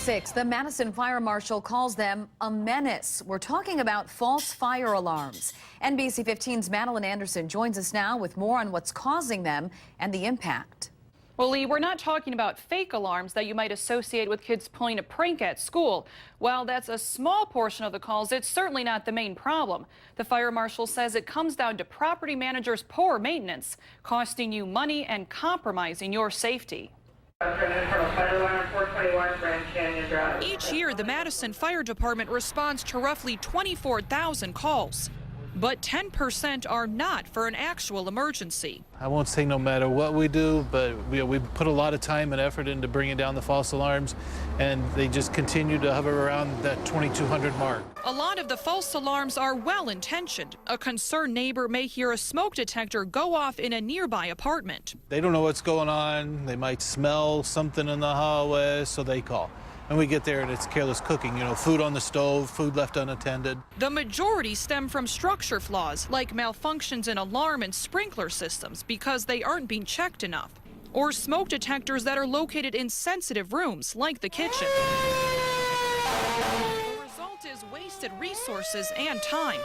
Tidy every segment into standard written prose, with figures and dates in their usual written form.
6, the Madison fire marshal calls them a menace. We're talking about false fire alarms. NBC 15's Madeline Anderson joins us now with more on what's causing them and the impact. Well, Lee, we're not talking about fake alarms that you might associate with kids pulling a prank at school. While that's a small portion of the calls, it's certainly not the main problem. The fire marshal says it comes down to property managers' poor maintenance, costing you money and compromising your safety. Each year, the Madison Fire Department responds to roughly 24,000 calls. But 10% are not for an actual emergency. I won't say no matter what we do, but we put a lot of time and effort into bringing down the false alarms, and they just continue to hover around that 2,200 mark. A lot of the false alarms are well-intentioned. A concerned neighbor may hear a smoke detector go off in a nearby apartment. They don't know what's going on. They might smell something in the hallway, so they call. And we get there and it's careless cooking, food on the stove, food left unattended. The majority stem from structure flaws, like malfunctions in alarm and sprinkler systems because they aren't being checked enough, or smoke detectors that are located in sensitive rooms, like the kitchen. The result is wasted resources and time.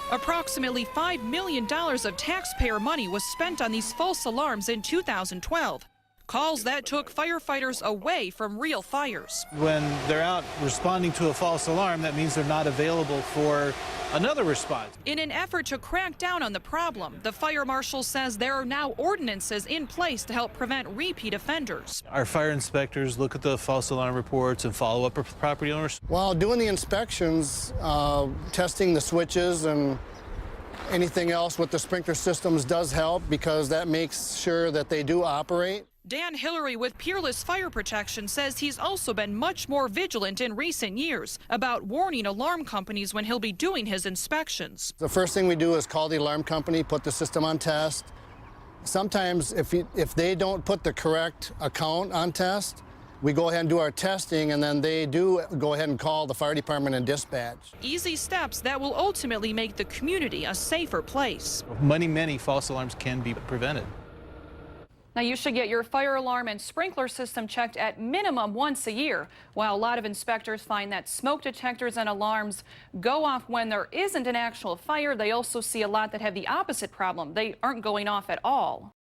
Approximately $5 million of taxpayer money was spent on these false alarms in 2012. Calls that took firefighters away from real fires. When they're out responding to a false alarm, that means they're not available for another response. In an effort to crack down on the problem, the fire marshal says there are now ordinances in place to help prevent repeat offenders. Our fire inspectors look at the false alarm reports and follow up with property owners. While doing the inspections, testing the switches and anything else with the sprinkler systems does help because that makes sure that they do operate. Dan Hillary with Peerless Fire Protection says he's also been much more vigilant in recent years about warning alarm companies when he'll be doing his inspections. The first thing we do is call the alarm company, put the system on test. Sometimes if they don't put the correct account on test, we go ahead and do our testing, and then they do go ahead and call the fire department and dispatch. Easy steps that will ultimately make the community a safer place. Many false alarms can be prevented. Now, you should get your fire alarm and sprinkler system checked at minimum once a year. While a lot of inspectors find that smoke detectors and alarms go off when there isn't an actual fire, they also see a lot that have the opposite problem. They aren't going off at all.